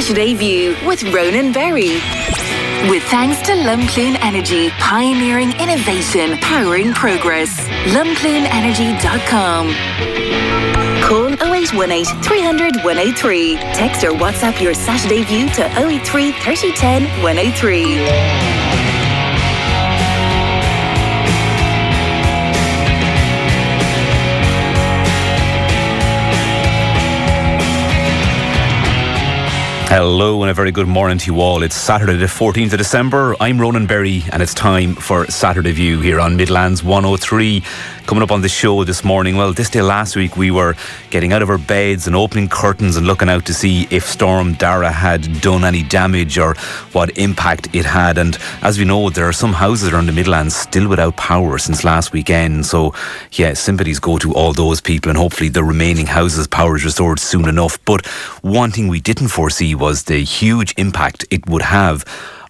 Saturday View with Ronan Berry. With thanks to Lumcloon Energy, pioneering innovation, powering progress. LumcloonEnergy.com. Call 0818 300 103. Text or WhatsApp your Saturday View to 083 3010 103. Hello and a very good morning to you all. It's Saturday the 14th of December. I'm Ronan Berry and it's time for Saturday View here on Midlands 103. Coming up on the show this morning, well, this day last week we were getting out of our beds and opening curtains and looking out to see if Storm Dara had done any damage or what impact it had. And as we know, there are some houses around the Midlands still without power since last weekend. So yeah, sympathies go to all those people and hopefully the remaining houses' power is restored soon enough. But one thing we didn't foresee was the huge impact it would have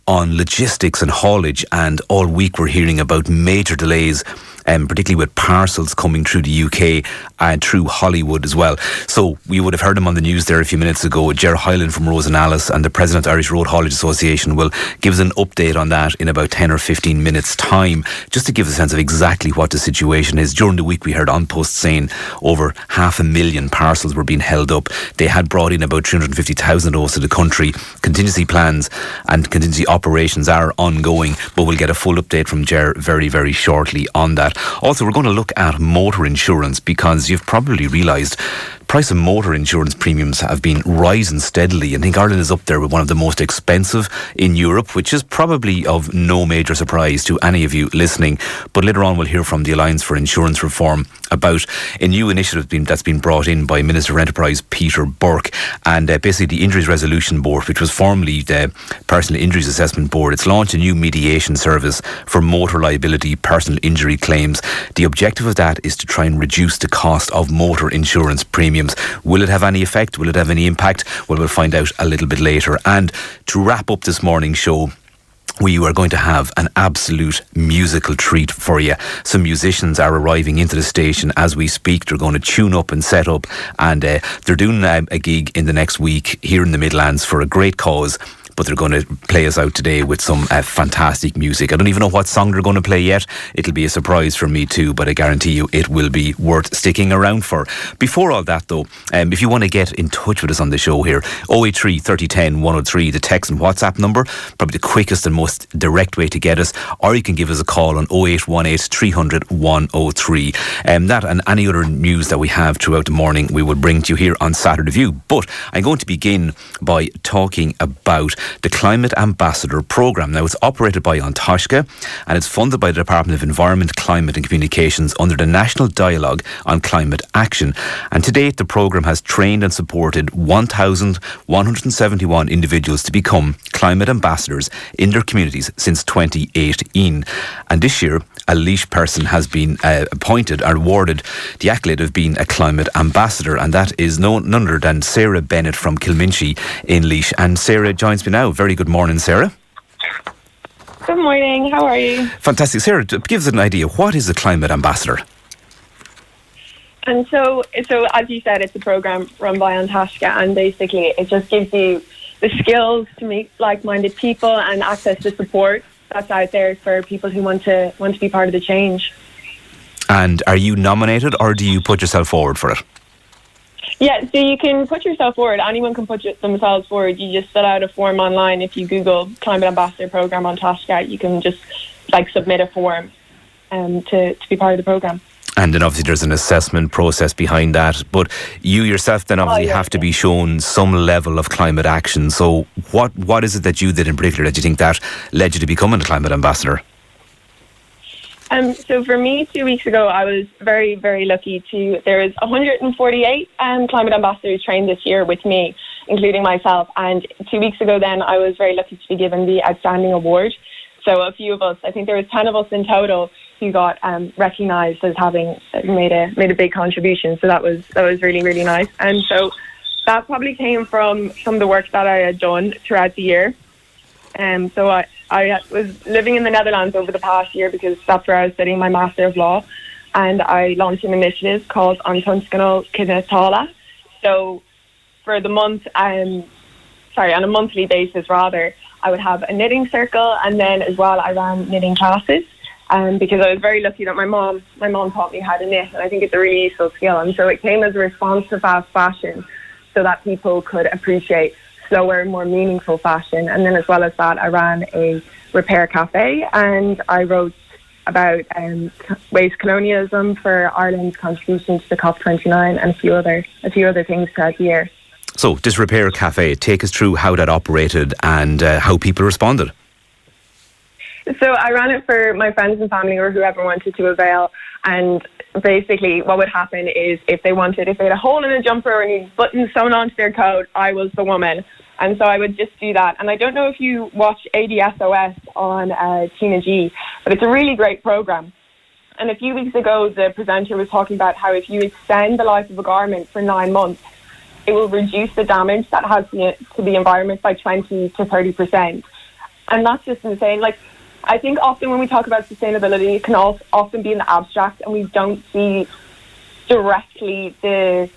on logistics and haulage, and all week we're hearing about major delays, particularly with parcels coming through the UK and through Holyhead as well. So we would have heard him on the news there a few minutes ago. Ger Hyland from Ronan and the President of the Irish Road Haulage Association will give us an update on that in about 10 or 15 minutes time, just to give a sense of exactly what the situation is. During the week we heard on post saying over 500,000 parcels were being held up. They had brought in about 350,000 of those to the country. Contingency plans and contingency operations are ongoing, but we'll get a full update from Ger very, very shortly on that. Also, we're going to look at motor insurance, because you've probably realised price of motor insurance premiums have been rising steadily. I think Ireland is up there with one of the most expensive in Europe, which is probably of no major surprise to any of you listening. But later on we'll hear from the Alliance for Insurance Reform about a new initiative that's been brought in by Minister for Enterprise Peter Burke, and basically the Injuries Resolution Board, which was formerly the Personal Injuries Assessment Board. It's launched a new mediation service for motor liability personal injury claims. The objective of that is to try and reduce the cost of motor insurance premiums. Will it have any effect? Will it have any impact? Well, we'll find out a little bit later. And to wrap up this morning's show, we are going to have an absolute musical treat for you. Some musicians are arriving into the station as we speak. They're going to tune up and set up, and they're doing a gig in the next week here in the Midlands for a great cause. But they're going to play us out today with some fantastic music. I don't even know what song they're going to play yet. It'll be a surprise for me too, but I guarantee you it will be worth sticking around for. Before all that though, if you want to get in touch with us on the show here, 083 3010 103, the text and WhatsApp number, probably the quickest and most direct way to get us, or you can give us a call on 0818 300 103. That and any other news that we have throughout the morning we will bring to you here on Saturday View. But I'm going to begin by talking about the Climate Ambassador Programme. Now, it's operated by An Taisce and it's funded by the Department of Environment, Climate and Communications under the National Dialogue on Climate Action. And to date, the programme has trained and supported 1,171 individuals to become climate ambassadors in their communities since 2018. And this year, a Laois person has been appointed or awarded the accolade of being a climate ambassador, and that is none other than Sarah Bennett from Kilminchy in Laois. And Sarah joins me now. Very good morning, Sarah. Good morning, how are you? Fantastic. Sarah, give us an idea, what is a climate ambassador? And so as you said, it's a programme run by An Taisce, and basically it just gives you the skills to meet like-minded people and access to support that's out there for people who want to be part of the change. And are you nominated or do you put yourself forward for it? Yeah, so you can put yourself forward. Anyone can put themselves forward. You just fill out a form online. If you Google Climate Ambassador Programme on Taisce, you can just submit a form to be part of the programme. And then obviously there's an assessment process behind that. But you yourself then obviously have to be shown some level of climate action. So what is it that you did in particular that you think that led you to becoming a climate ambassador? So for me, 2 weeks ago, I was very, very lucky there was 148 climate ambassadors trained this year with me, including myself. And 2 weeks ago then, I was very lucky to be given the Outstanding Award. So a few of us, I think there was 10 of us in total, who got recognised as having made a big contribution. So that was really, really nice. And so that probably came from some of the work that I had done throughout the year. So I was living in the Netherlands over the past year because that's where I was studying my Master of Law, and I launched an initiative called An Tunscanal Cinetala. So for the month, on a monthly basis rather, I would have a knitting circle, and then as well I ran knitting classes. Because I was very lucky that my mom taught me how to knit, and I think it's a really useful skill. And so it came as a response to fast fashion, so that people could appreciate slower, more meaningful fashion. And then as well as that, I ran a repair cafe, and I wrote about waste colonialism for Ireland's contribution to the COP29 and a few other things throughout the year. So this repair cafe, take us through how that operated and how people responded. So I ran it for my friends and family or whoever wanted to avail, and basically what would happen is if they had a hole in a jumper or any buttons sewn onto their coat, I was the woman. And so I would just do that. And I don't know if you watch ADSOS on Tina G, but it's a really great programme. And a few weeks ago, the presenter was talking about how if you extend the life of a garment for 9 months, it will reduce the damage that has to the environment by 20 to 30%. And that's just insane. Like, I think often when we talk about sustainability, it can also often be in the abstract, and we don't see directly the...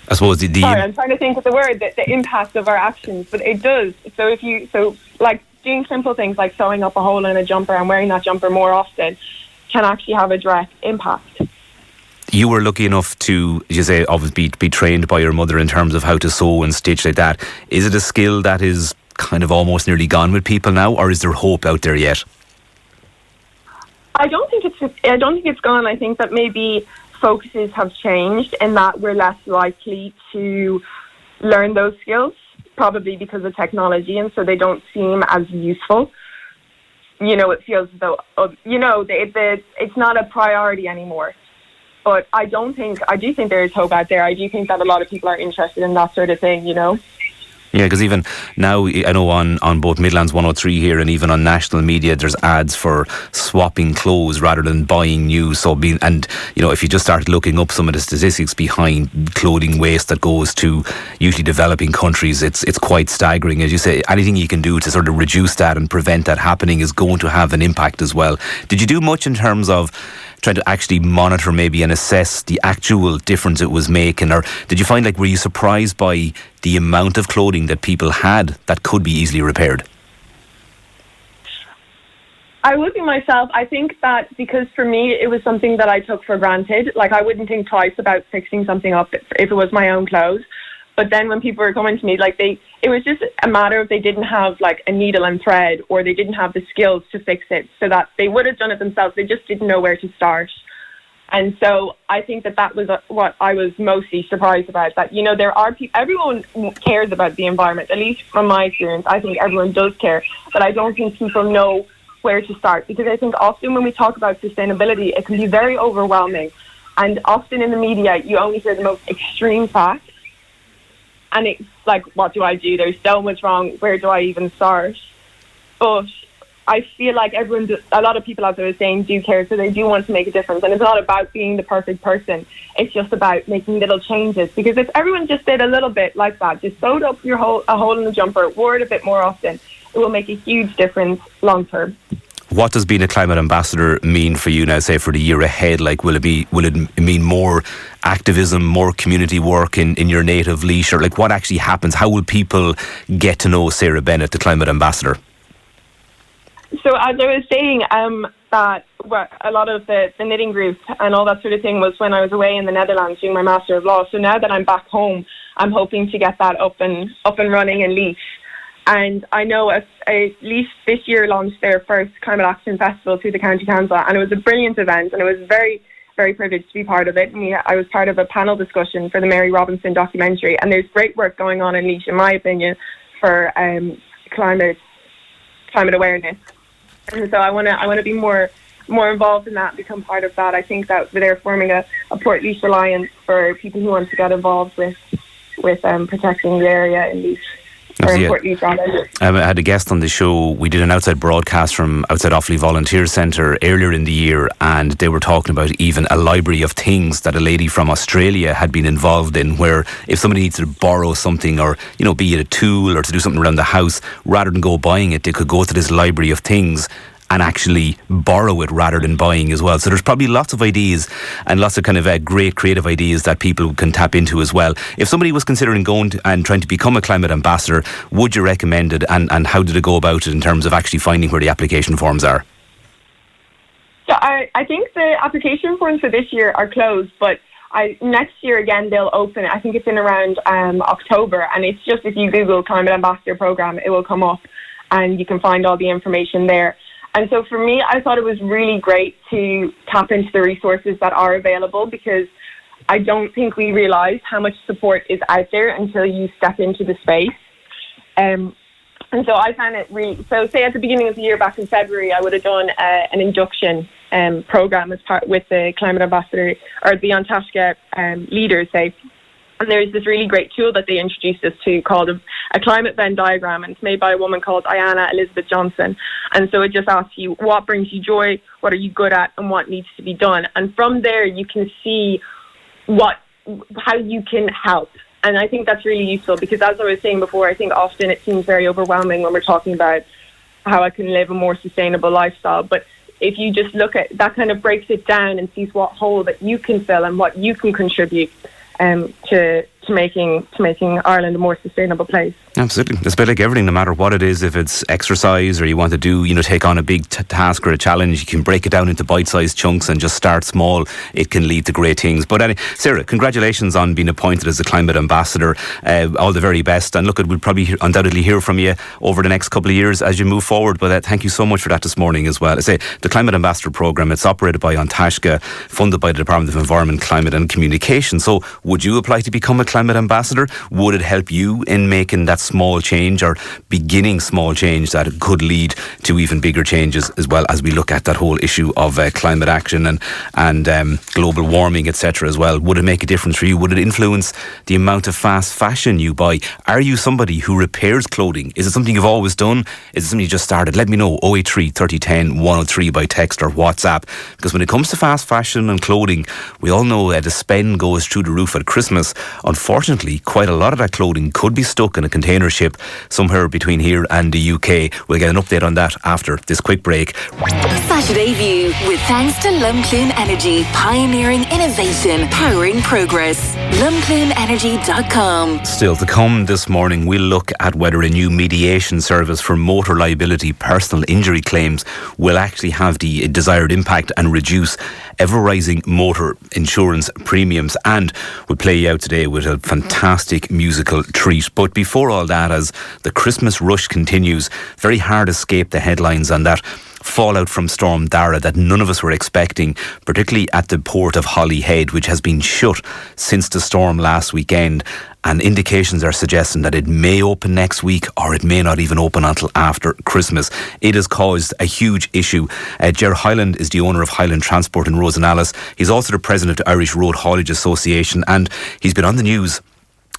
I suppose Sorry, I'm trying to think of the word, the impact of our actions, but it does. So like doing simple things like sewing up a hole in a jumper and wearing that jumper more often can actually have a direct impact. You were lucky enough to, as you say, obviously be trained by your mother in terms of how to sew and stitch like that. Is it a skill that is kind of almost nearly gone with people now, or is there hope out there yet? I don't think it's gone. I think that maybe focuses have changed in that we're less likely to learn those skills, probably because of technology, and so they don't seem as useful. It feels as though, it's not a priority anymore. But I do think there is hope out there. I do think that a lot of people are interested in that sort of thing, Yeah, because even now, I know on both Midlands 103 here and even on national media, there's ads for swapping clothes rather than buying new. If you just start looking up some of the statistics behind clothing waste that goes to usually developing countries, it's quite staggering. As you say, anything you can do to sort of reduce that and prevent that happening is going to have an impact as well. Did you do much in terms of trying to actually monitor maybe and assess the actual difference it was making, or did you find, were you surprised by the amount of clothing that people had that could be easily repaired? I would be myself. I think that because for me it was something that I took for granted. I wouldn't think twice about fixing something up if it was my own clothes. But then when people were coming to me, it was just a matter of they didn't have a needle and thread, or they didn't have the skills to fix it, so that they would have done it themselves. They just didn't know where to start. And so I think that was what I was mostly surprised about, that, there are people, everyone cares about the environment, at least from my experience. I think everyone does care, but I don't think people know where to start, because I think often when we talk about sustainability, it can be very overwhelming. And often in the media, you only hear the most extreme facts. And it's what do I do? There's so much wrong. Where do I even start? But I feel like a lot of people, as I was saying, do care, so they do want to make a difference. And it's not about being the perfect person. It's just about making little changes. Because if everyone just did a little bit like that, just sewed up a hole in the jumper, wore it a bit more often, it will make a huge difference long term. What does being a climate ambassador mean for you now, say, for the year ahead? Will it mean more activism, more community work in your native Laois? Or what actually happens? How will people get to know Sarah Bennett, the climate ambassador? So as I was saying, that a lot of the knitting groups and all that sort of thing was when I was away in the Netherlands doing my Master of Law. So now that I'm back home, I'm hoping to get that up and running in Laois. And I know Laois this year launched their first Climate Action Festival through the County Council, and it was a brilliant event, and it was very, very privileged to be part of it. I was part of a panel discussion for the Mary Robinson documentary, and there's great work going on in Laois, in my opinion, for climate awareness. And so I want to be more involved in that, become part of that. I think that they're forming a Port Laois Alliance for people who want to get involved with protecting the area in Laois. I had a guest on the show. We did an outside broadcast from outside Offaly Volunteer Centre earlier in the year, and they were talking about even a library of things that a lady from Australia had been involved in, where if somebody needs to borrow something, or be it a tool or to do something around the house, rather than go buying it, they could go to this library of things and actually borrow it rather than buying as well. So there's probably lots of ideas and lots of kind of great creative ideas that people can tap into as well. If somebody was considering going and trying to become a climate ambassador, would you recommend it, and how did it go about it in terms of actually finding where the application forms are? So I think the application forms for this year are closed, but next year again they'll open. I think it's in around October, and it's just, if you Google Climate Ambassador Programme, it will come up and you can find all the information there. And so for me, I thought it was really great to tap into the resources that are available, because I don't think we realise how much support is out there until you step into the space. And so I found it really, so say at the beginning of the year back in February, I would have done an induction programme as part with the Climate Ambassador or the An Taisce leaders, say. And there's this really great tool that they introduced us to called a climate Venn diagram, and it's made by a woman called Diana Elizabeth Johnson. And so it just asks you what brings you joy, what are you good at, and what needs to be done. And from there you can see how you can help. And I think that's really useful, because as I was saying before, I think often it seems very overwhelming when we're talking about how I can live a more sustainable lifestyle. But if you just look at that, kind of breaks it down and sees what hole that you can fill and what you can contribute to making Ireland a more sustainable place. Absolutely. It's a bit like everything, no matter what it is. If it's exercise or you want to do, take on a big task or a challenge, you can break it down into bite-sized chunks and just start small. It can lead to great things. But Sarah, congratulations on being appointed as a climate ambassador. All the very best. And look, we'll probably undoubtedly hear from you over the next couple of years as you move forward. But thank you so much for that this morning as well. I say the Climate Ambassador Programme, it's operated by An Taisce, funded by the Department of Environment, Climate and Communication. So would you apply to become a climate ambassador? Would it help you in making that small change, or beginning small change that could lead to even bigger changes, as well as we look at that whole issue of climate action and global warming, etc. as well? Would it make a difference for you? Would it influence the amount of fast fashion you buy? Are you somebody who repairs clothing? Is it something you've always done? Is it something you just started? Let me know. 083 3010 103 by text or WhatsApp. Because when it comes to fast fashion and clothing, we all know the spend goes through the roof at Christmas. Unfortunately, quite a lot of that clothing could be stuck in a container ship somewhere between here and the UK. We'll get an update on that after this quick break. Saturday View, with thanks to Lumcloon Energy, pioneering innovation, powering progress. LumcloonEnergy.com. Still to come this morning, we'll look at whether a new mediation service for motor liability personal injury claims will actually have the desired impact and reduce ever-rising motor insurance premiums. And we'll play you out today with a fantastic musical treat. But before all that, as the Christmas rush continues, very hard to escape the headlines on that fallout from Storm Dara that none of us were expecting, particularly at the port of Holyhead, which has been shut since the storm last weekend. And indications are suggesting that it may open next week, or it may not even open until after Christmas. It has caused a huge issue. Ger Hyland is the owner of Hyland Transport in Rosenallis. He's also the president of the Irish Road Haulage Association, and he's been on the news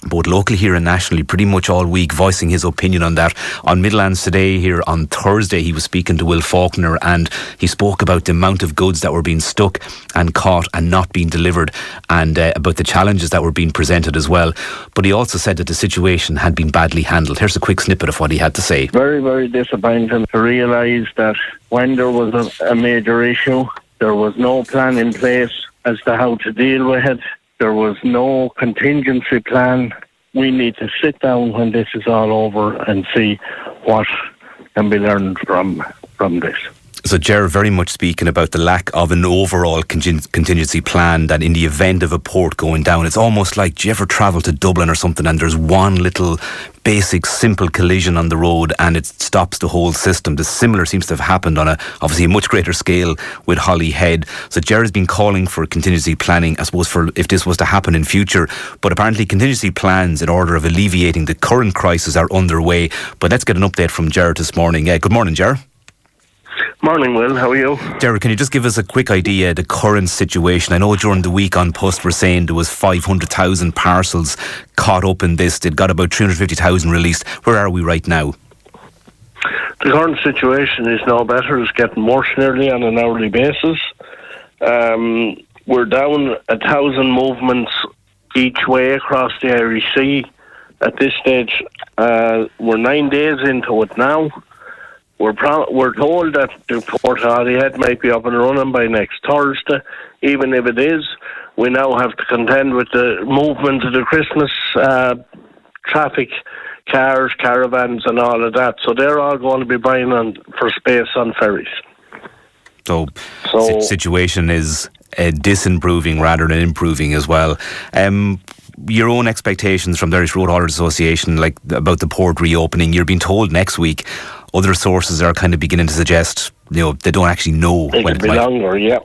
both locally here and nationally pretty much all week, voicing his opinion on that. On Midlands Today here on Thursday, he was speaking to Will Faulkner, and he spoke about the amount of goods that were being stuck and caught and not being delivered, and about the challenges that were being presented as well. But he also said that the situation had been badly handled. Here's a quick snippet of what he had to say. Very, very disappointing to realise that when there was a major issue, there was no plan in place as to how to deal with it. There was no contingency plan. We need to sit down when this is all over and see what can be learned from this. So Ger very much speaking about the lack of an overall contingency plan, that in the event of a port going down, it's almost like, do you ever travel to Dublin or something and there's one little basic simple collision on the road and it stops the whole system? The similar seems to have happened on obviously a much greater scale with Holyhead. So Ger has been calling for contingency planning, I suppose, for if this was to happen in future. But apparently contingency plans in order of alleviating the current crisis are underway. But let's get an update from Ger this morning. Good morning, Ger. Morning, Will. How are you? Ger, can you just give us a quick idea of the current situation? I know during the week on Post we're saying there was 500,000 parcels caught up in this. They'd got about 350,000 released. Where are we right now? The current situation is no better. It's getting worse nearly on an hourly basis. We're down 1,000 movements each way across the Irish Sea at this stage. We're 9 days into it now. We're told that the Port of Holyhead might be up and running by next Thursday. Even if it is, we now have to contend with the movement of the Christmas traffic, cars, caravans and all of that. So they're all going to be buying for space on ferries. So situation is disimproving rather than improving as well. Your own expectations from the Irish Road Haulage Association, like about the port reopening, you're being told next week. Other sources are kind of beginning to suggest, they don't actually know when it might be longer. Yeah.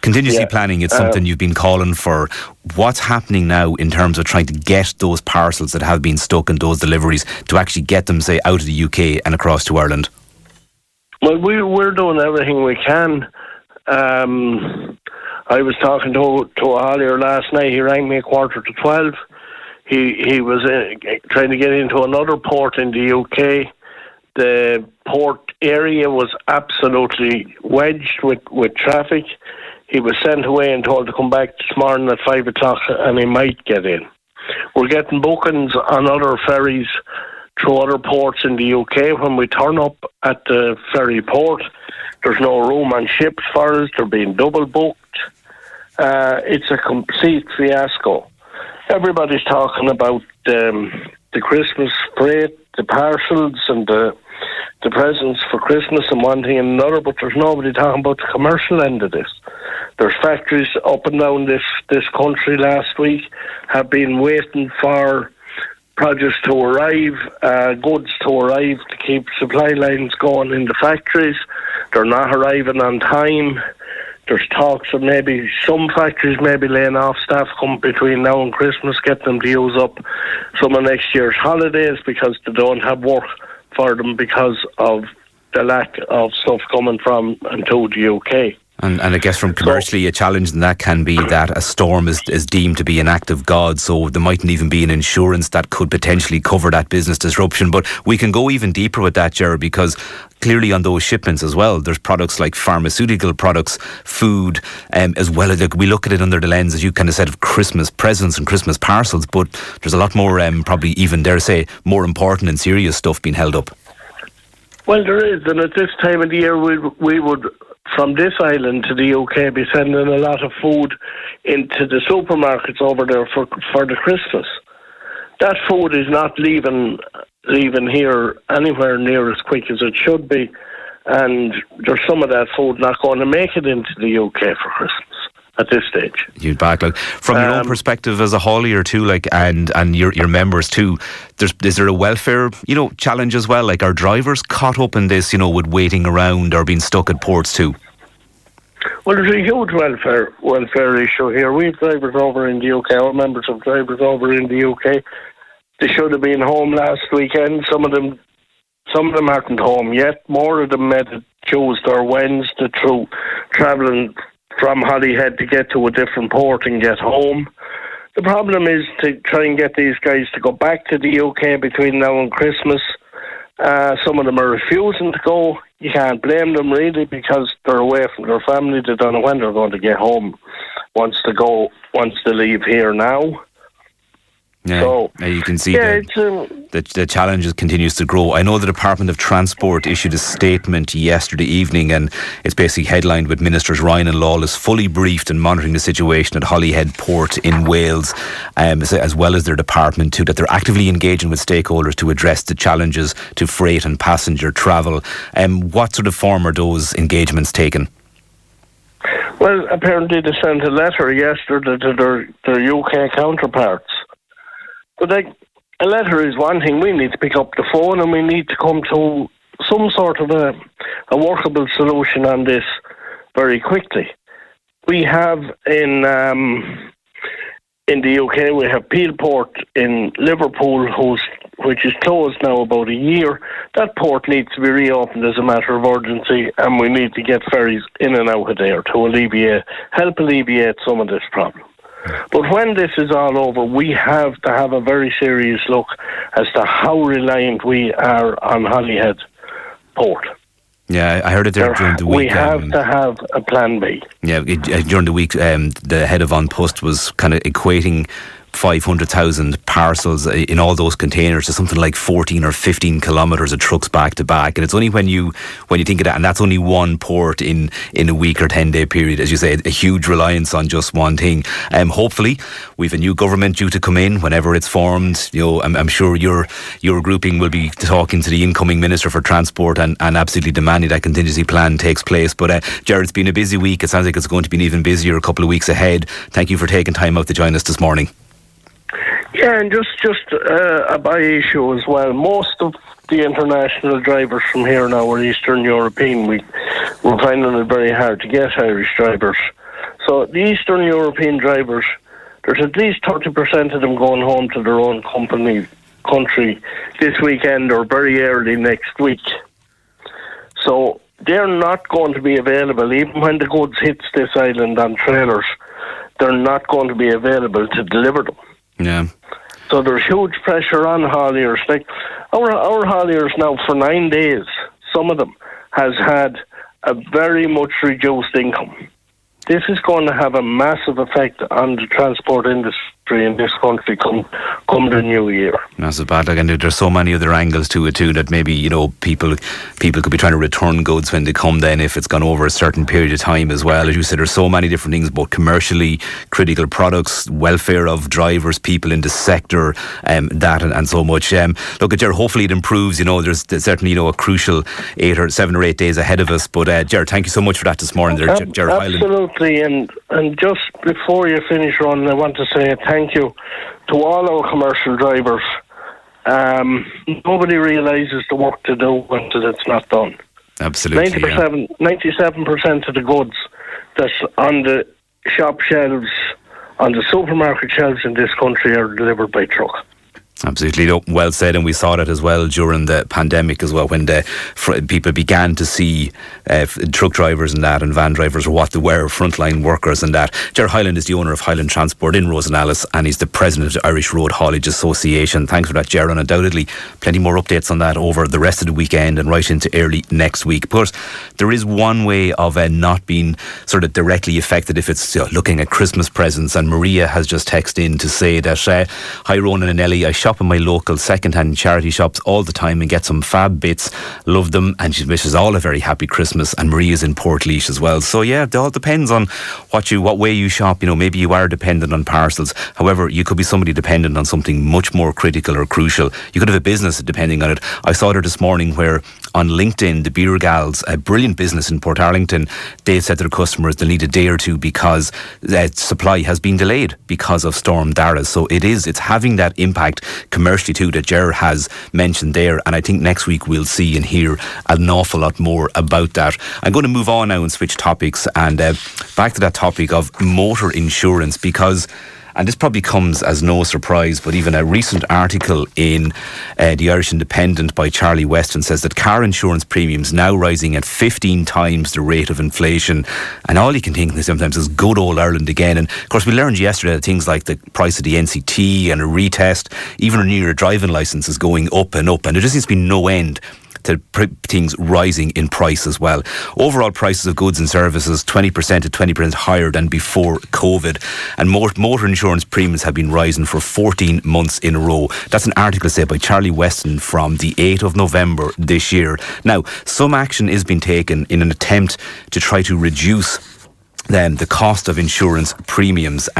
Contingency planning, it's something you've been calling for. What's happening now in terms of trying to get those parcels that have been stuck in those deliveries to actually get them, say, out of the UK and across to Ireland? Well, we're doing everything we can. I was talking to a haulier last night. He rang me 11:45. He was trying to get into another port in the UK. The port area was absolutely wedged with traffic. He was sent away and told to come back this morning at 5 o'clock and he might get in. We're getting bookings on other ferries through other ports in the UK. When we turn up at the ferry port, there's no room on ships for us. They're being double booked. It's a complete fiasco. Everybody's talking about the Christmas freight, the parcels and the presents for Christmas and one thing and another, but there's nobody talking about the commercial end of this. There's factories up and down this country last week have been waiting for produce to arrive, goods to arrive to keep supply lines going in the factories. They're not arriving on time. There's talks of maybe some factories maybe laying off staff come between now and Christmas, get them to use up some of next year's holidays because they don't have work for them because of the lack of stuff coming from and to the UK. And I guess from commercially, a challenge in that can be that a storm is deemed to be an act of God, so there mightn't even be an insurance that could potentially cover that business disruption. But we can go even deeper with that, Ger, because clearly on those shipments as well, there's products like pharmaceutical products, food, as well as, we look at it under the lens, as you kind of said, of Christmas presents and Christmas parcels, but there's a lot more, probably even, dare say, more important and serious stuff being held up. Well, there is, and at this time of the year, we would, from this island to the UK, be sending a lot of food into the supermarkets over there for the Christmas. That food is not leaving here anywhere near as quick as it should be, and there's some of that food not going to make it into the UK for Christmas at this stage. You'd back, like, from your own perspective as a haulier too, like, and your members too, is there a welfare, challenge as well? Like, are drivers caught up in this, with waiting around or being stuck at ports too? Well, there's a huge welfare issue here. We have drivers over in the UK, our members have drivers over in the UK. They should have been home last weekend. Some of them aren't home yet. More of them made it Tuesday or Wednesday through travelling from Holyhead to get to a different port and get home. The problem is to try and get these guys to go back to the UK between now and Christmas. Some of them are refusing to go. You can't blame them really because they're away from their family. They don't know when they're going to get home once they leave here now. Yeah, so, you can see the challenge continues to grow. I know the Department of Transport issued a statement yesterday evening, and it's basically headlined with Ministers Ryan and Lawless fully briefed and monitoring the situation at Holyhead Port in Wales, as well as their department too, that they're actively engaging with stakeholders to address the challenges to freight and passenger travel. What sort of form are those engagements taken? Well, apparently they sent a letter yesterday to their UK counterparts. But a letter is one thing. We need to pick up the phone and we need to come to some sort of a workable solution on this very quickly. We have in the UK, we have Peel Port in Liverpool, which is closed now about a year. That port needs to be reopened as a matter of urgency, and we need to get ferries in and out of there to help alleviate some of this problem. But when this is all over, we have to have a very serious look as to how reliant we are on Holyhead Port. Yeah, I heard it there during the week. We have to have a plan B. Yeah, during the week, the head of An Post was kind of equating 500,000 parcels in all those containers to something like 14 or 15 kilometres of trucks back to back. And it's only when you think of that, and that's only one port in a week or 10-day period, as you say, a huge reliance on just one thing. Hopefully we've a new government due to come in whenever it's formed. I'm sure your grouping will be talking to the incoming Minister for Transport and absolutely demanding that contingency plan takes place. But Ger, it's been a busy week. It sounds like it's going to be an even busier couple of weeks ahead. Thank you for taking time out to join us this morning. Yeah, and just a by issue as well. Most of the international drivers from here now are Eastern European. We're finding it very hard to get Irish drivers. So the Eastern European drivers, there's at least 30% of them going home to their own country this weekend or very early next week. So they're not going to be available, even when the goods hits this island on trailers, they're not going to be available to deliver them. Yeah. So there's huge pressure on hauliers. Like our hauliers now for 9 days, some of them has had a very much reduced income. This is going to have a massive effect on the transport industry in this country come the new year. That's bad. And there's so many other angles to it too, that maybe people could be trying to return goods when they come then if it's gone over a certain period of time as well. As you said, there's so many different things, both commercially critical products, welfare of drivers, people in the sector, that and so much. Look at Ger, hopefully it improves. There's certainly a crucial 7 or 8 days ahead of us. But Ger, thank you so much for that this morning there, Ger Hyland. Absolutely, and just before you finish, Ronan, I want to say thank you to all our commercial drivers. Nobody realises the work to do until it's not done. Absolutely. 97% of the goods that's on the shop shelves, on the supermarket shelves in this country are delivered by truck. Absolutely, well said, and we saw that as well during the pandemic as well, when people began to see truck drivers and that, and van drivers were what they were, frontline workers and that. Ger Hyland is the owner of Hyland Transport in Rosenallis, and he's the president of the Irish Road Haulage Association. Thanks for that, Ger, and undoubtedly plenty more updates on that over the rest of the weekend and right into early next week. But there is one way of not being sort of directly affected if it's looking at Christmas presents, and Maria has just texted in to say that, hi Ronan and Ellie, I shop in my local second-hand charity shops all the time and get some fab bits. Love them, and she wishes all a very happy Christmas. And Maria's in Portlaoise as well. So yeah, it all depends on what way you shop. Maybe you are dependent on parcels. However, you could be somebody dependent on something much more critical or crucial. You could have a business depending on it. I saw there this morning where on LinkedIn, the Beer Gals, a brilliant business in Portarlington, they said to their customers they'll need a day or two because supply has been delayed because of Storm Dara. So it's having that impact commercially too that Ger has mentioned there, and I think next week we'll see and hear an awful lot more about that. I'm going to move on now and switch topics and back to that topic of motor insurance, because and this probably comes as no surprise, but even a recent article in the Irish Independent by Charlie Weston says that car insurance premiums now rising at 15 times the rate of inflation. And all you can think sometimes is good old Ireland again. And of course, we learned yesterday that things like the price of the NCT and a retest, even a new year driving licence is going up, and there just seems to be no end to things rising in price as well. Overall prices of goods and services 20% to 20% higher than before COVID, and motor insurance premiums have been rising for 14 months in a row. That's an article said by Charlie Weston from the 8th of November this year. Now, some action is being taken in an attempt to try to reduce the cost of insurance premiums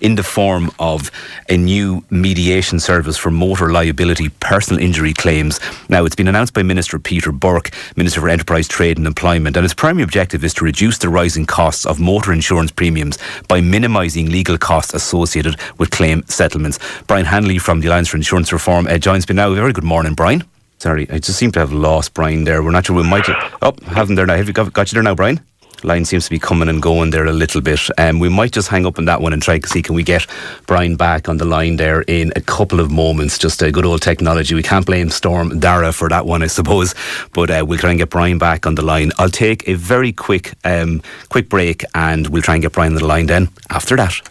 in the form of a new mediation service for motor liability personal injury claims. Now, it's been announced by Minister Peter Burke, Minister for Enterprise, Trade and Employment, and its primary objective is to reduce the rising costs of motor insurance premiums by minimising legal costs associated with claim settlements. Brian Hanley from the Alliance for Insurance Reform joins me now. Very good morning, Brian. Sorry, I just seem to have lost Brian there. We're not sure we might have him there now. Have you got you there now, Brian? Line seems to be coming and going there a little bit. We might just hang up on that one and try to see can we get Brian back on the line there in a couple of moments. Just a good old technology. We can't blame Storm Dara for that one, I suppose, but we'll try and get Brian back on the line. I'll take a very quick break and we'll try and get Brian on the line then after that.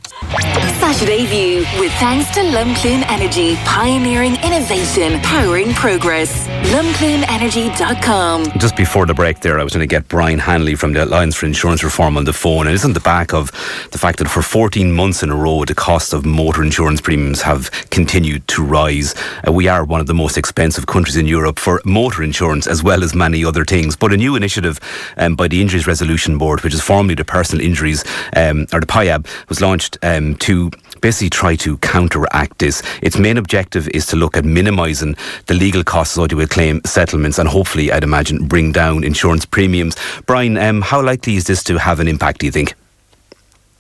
Saturday View, with thanks to Lumclume Energy, pioneering innovation, powering progress. LumclumeEnergy.com. Just before the break there, I was going to get Brian Hanley from the Alliance for Insurance Reform on the phone, and it's on the back of the fact that for 14 months in a row the cost of motor insurance premiums have continued to rise. We are one of the most expensive countries in Europe for motor insurance, as well as many other things. But a new initiative by the Injuries Resolution Board, which is formerly the Personal Injuries, or the PIAB, was launched to basically try to counteract this. Its main objective is to look at minimising the legal costs associated with claim settlements and hopefully, I'd imagine, bring down insurance premiums. Brian, how likely is this to have an impact, do you think?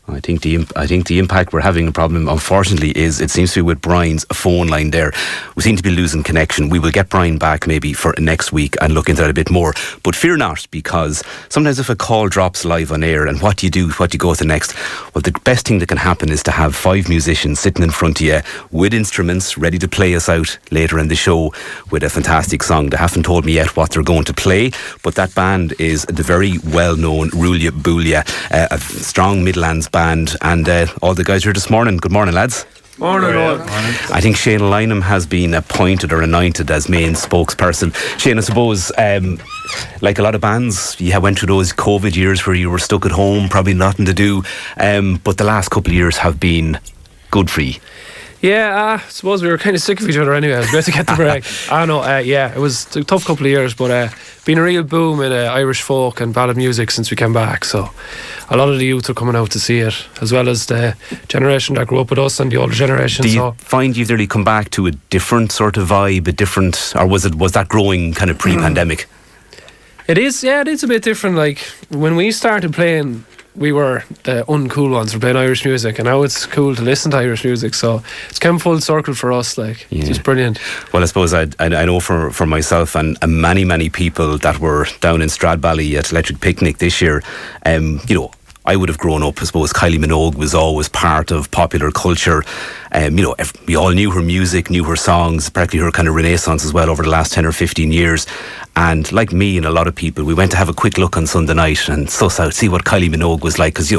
I think the impact we're having a problem, unfortunately, is it seems to be with Brian's phone line there. We seem to be losing connection. We will get Brian back maybe for next week and look into that a bit more. But fear not, because sometimes if a call drops live on air and what do you do, what do you go to next? Well, the best thing that can happen is to have 5 musicians sitting in front of you with instruments ready to play us out later in the show with a fantastic song. They haven't told me yet what they're going to play, but that band is the very well-known Ruaile Buaile, a strong Midlands band, and all the guys here this morning. Good morning, lads. Morning. I think Shane Lynham has been appointed or anointed as main spokesperson. Shane, I suppose, like a lot of bands, you went through those COVID years where you were stuck at home, probably nothing to do, but the last couple of years have been good for you. Yeah, I suppose we were kind of sick of each other anyway. It was great to get the break. It was a tough couple of years, but been a real boom in Irish folk and ballad music since we came back. So a lot of the youth are coming out to see it, as well as the generation that grew up with us and the older generation. Do you find you've nearly come back to a different sort of vibe, or was that growing kind of pre-pandemic? It is a bit different. Like when we started playing, we were the uncool ones for playing Irish music, and now it's cool to listen to Irish music, so it's come full circle for us. It's just brilliant. Well, I suppose I know for myself and many people that were down in Stradbally at Electric Picnic this year, I would have grown up, I suppose Kylie Minogue was always part of popular culture. We all knew her music, knew her songs, particularly her kind of renaissance as well over the last 10 or 15 years. And like me and a lot of people, we went to have a quick look on Sunday night and suss out, see what Kylie Minogue was like, because,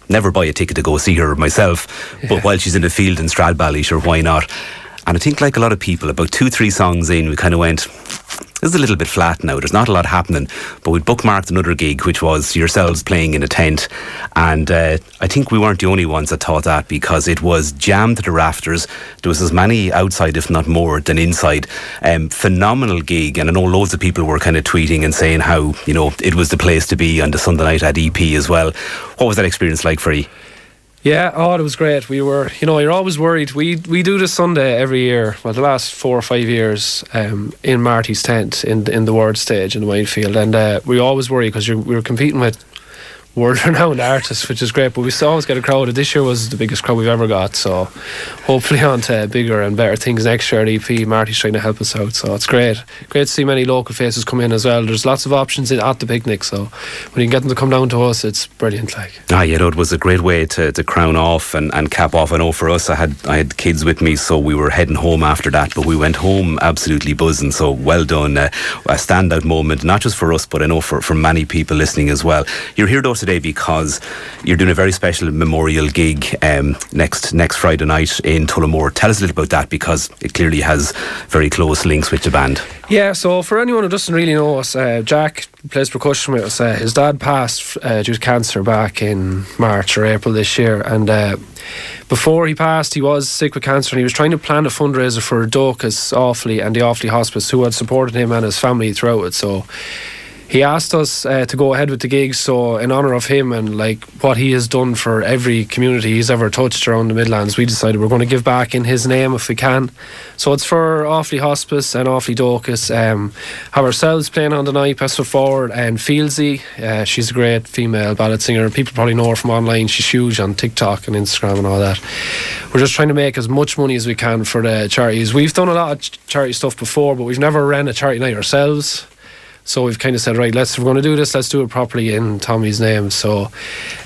never buy a ticket to go see her myself, but while she's in the field in Stradbally, sure, why not? And I think like a lot of people, about 2-3 songs in, we kind of went, this is a little bit flat now, there's not a lot happening, but we bookmarked another gig, which was yourselves playing in a tent, and I think we weren't the only ones that thought that, because it was jammed to the rafters. There was as many outside, if not more, than inside. Phenomenal gig, and I know loads of people were kind of tweeting and saying how, it was the place to be on the Sunday night at EP as well. What was that experience like for you? Yeah, it was great. We were, you're always worried. We do this Sunday every year, well, the last 4 or 5 years, in Marty's tent in the Word stage in the Minefield, and we always worry because we were competing with world-renowned artists, which is great, but we still always get a crowd. This year was the biggest crowd we've ever got, so hopefully on to bigger and better things next year at EP. Marty's trying to help us out, so it's great to see many local faces come in as well. There's lots of options at the picnic, so when you can get them to come down to us, it's brilliant. It was a great way to crown off and cap off. I know for us, I had kids with me, so we were heading home after that, but we went home absolutely buzzing, so well done. A standout moment, not just for us, but I know for many people listening as well. You're here though today because you're doing a very special memorial gig next Friday night in Tullamore. Tell us a little about that, because it clearly has very close links with the band. Yeah, so for anyone who doesn't really know us, Jack plays percussion with us. His dad passed due to cancer back in March or April this year, and before he passed, he was sick with cancer, and he was trying to plan a fundraiser for Docus Offaly and the Offaly Hospice, who had supported him and his family throughout it. So he asked us to go ahead with the gig, so in honour of him and what he has done for every community he's ever touched around the Midlands, we decided we're going to give back in his name if we can. So it's for Offaly Hospice and Offaly Docus. Have ourselves playing on the night, best foot forward, and Fieldsy, she's a great female ballad singer. People probably know her from online. She's huge on TikTok and Instagram and all that. We're just trying to make as much money as we can for the charities. We've done a lot of charity stuff before, but we've never ran a charity night ourselves. So we've kind of said, right, if we're going to do this, let's do it properly in Tommy's name. So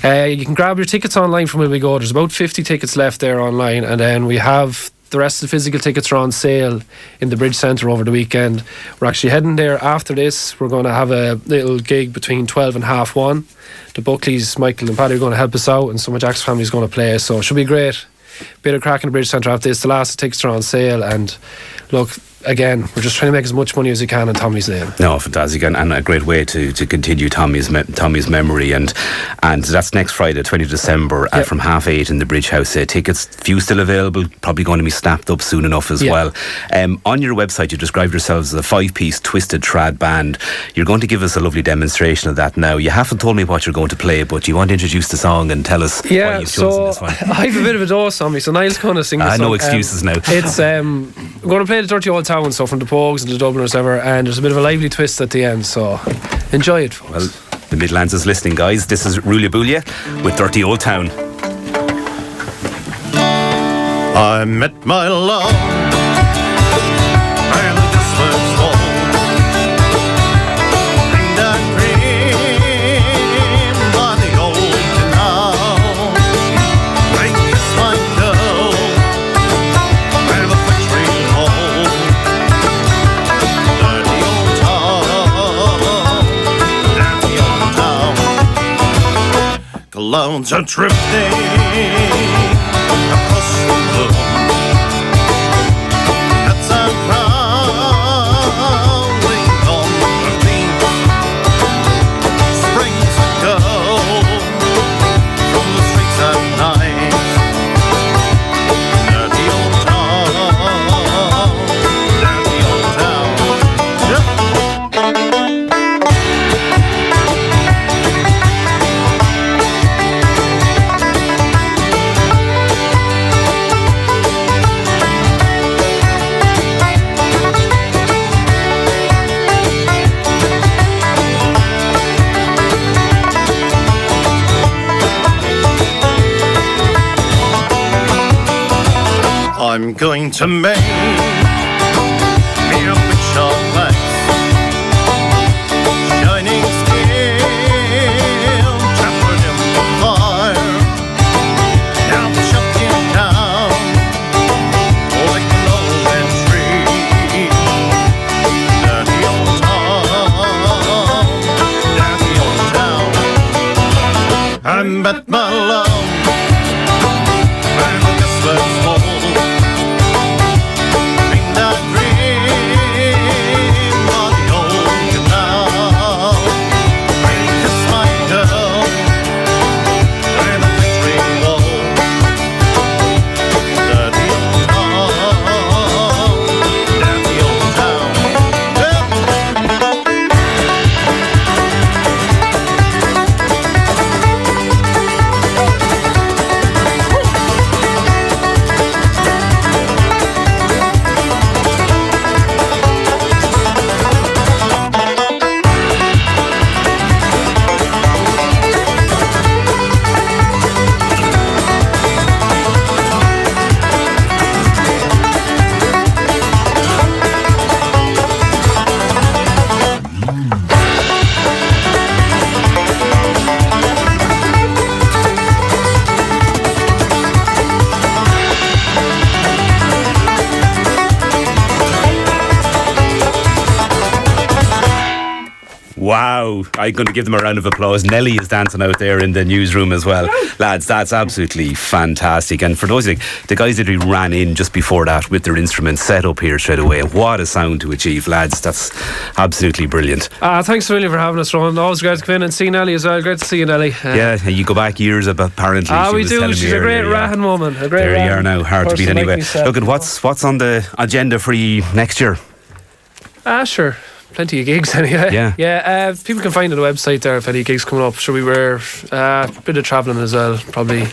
you can grab your tickets online from when we go. There's about 50 tickets left there online, and then we have the rest of the physical tickets are on sale in the Bridge Centre over the weekend. We're actually heading there after this. We're going to have a little gig between 12 and 1:30. The Buckleys, Michael and Paddy, are going to help us out, and some of Jack's family is going to play, so it should be great. Bit of crack in the Bridge Centre after this. The last tickets are on sale, and look, again, we're just trying to make as much money as we can in Tommy's name. No, fantastic, and a great way to continue Tommy's memory, and that's next Friday, 20th December, from 8:30 in the Bridge House. Tickets, few still available, probably going to be snapped up soon enough as well. On your website, you described yourselves as a 5-piece twisted trad band. You're going to give us a lovely demonstration of that now. You haven't told me what you're going to play, but you want to introduce the song and tell us why you've chosen this one. I have a bit of a dose on me, so Niall's going to sing the song. No excuses now. It's we're going to play the Dirty Old Town, so from the Pogues and the Dubliners ever, and there's a bit of a lively twist at the end, so enjoy it, folks. Well, the Midlands is listening, guys. This is Ruaile Buaile with Dirty Old Town. I met my love and the distance wall, and I dreamed by the old canal. I kissed my girl and the factory hall. Dirty old town, clouds are drifting across the moon. That's a prowling on the beach. Springs a girl from the streets at night. Dirty old town, dirty old town. I'm going to make me a picture of life, shining steel, tempered in the fire. Now shutting down like an open tree. Dirty old town. I met my love and the distance wall. Wow, I'm going to give them a round of applause. Nelly is dancing out there in the newsroom as well. Lads, that's absolutely fantastic. And for those, the guys that ran in just before that with their instruments set up here straight away. What a sound to achieve, lads. That's absolutely brilliant. Thanks really for having us, Ronan. Always great to come in and see Nelly as well. Great to see you, Nelly. Yeah, you go back years apparently. We do. She's a great Rahan woman. There you are now. Hard to beat anyway. Look at what's on the agenda for you next year. Sure. Plenty of gigs anyway. Yeah. People can find on the website there if any gigs coming up. Sure, we were a bit of travelling as well, probably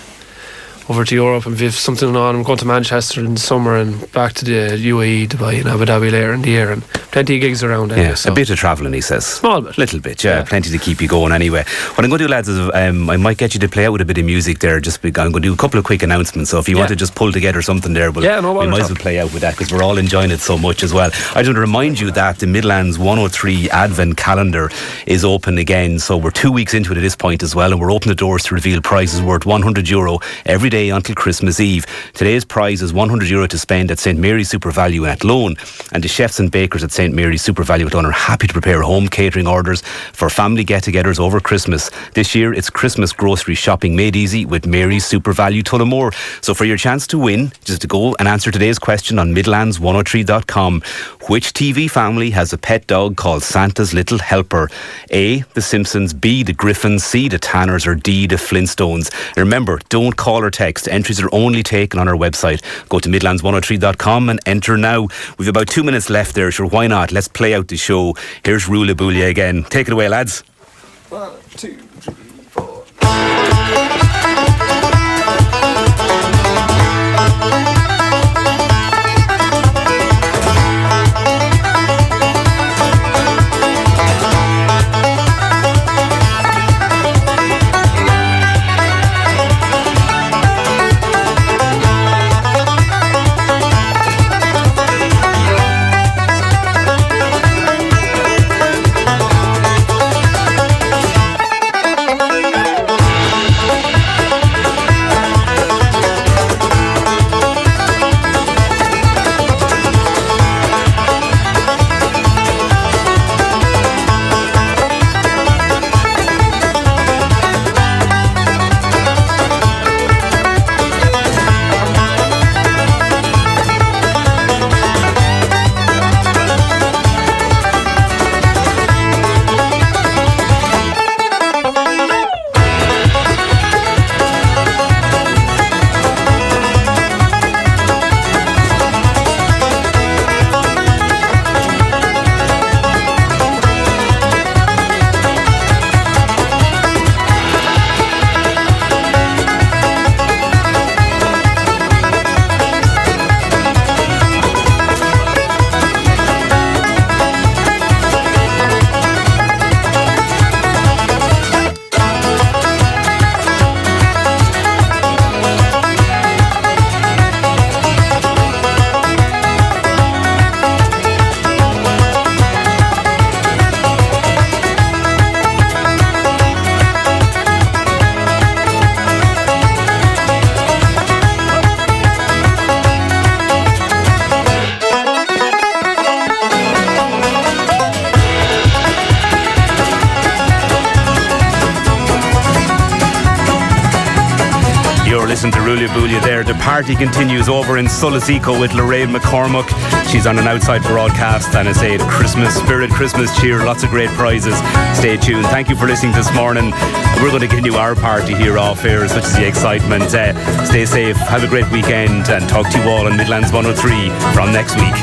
over to Europe, and we've something on. I'm going to Manchester in the summer and back to the UAE, Dubai and Abu Dhabi later in the year, and plenty of gigs around anyway, so. A bit of travelling, he says. Small bit. Little bit, yeah. Plenty to keep you going anyway. What I'm going to do, lads, is I might get you to play out with a bit of music there. I'm going to do a couple of quick announcements, so if you want to just pull together something there, we might as well play out with that because we're all enjoying it so much as well. I just want to remind you that the Midlands 103 Advent calendar is open again, so we're 2 weeks into it at this point as well, and we're opening the doors to reveal prizes worth €100 every day day until Christmas Eve. Today's prize is €100 to spend at St Mary's Super Value in Athlone. And the chefs and bakers at St Mary's Super Value Athlone are happy to prepare home catering orders for family get-togethers over Christmas. This year, it's Christmas grocery shopping made easy with Mary's Super Value Tullamore. So for your chance to win, just to go and answer today's question on Midlands103.com. Which TV family has a pet dog called Santa's Little Helper? A, The Simpsons, B, The Griffins, C, The Tanners, or D, The Flintstones? And remember, don't call or text. Entries are only taken on our website. Go to Midlands103.com and enter now. We've about 2 minutes left there, sure, why not? Let's play out the show. Here's Ruaile Buaile again. Take it away, lads. 1, 2, 3, 4. Listen to Ruaile Buaile there. The party continues over in Sullaseco with Lorraine McCormack. She's on an outside broadcast, and I say Christmas spirit, Christmas cheer, lots of great prizes. Stay tuned. Thank you for listening this morning. We're going to continue our party here off air, such as the excitement. Stay safe, have a great weekend, and talk to you all on Midlands 103 from next week.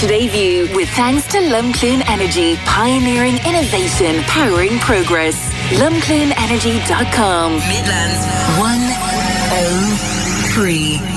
Saturday View, with thanks to Lumcloon Energy, pioneering innovation, powering progress. LumcloonEnergy.com. Midlands 103.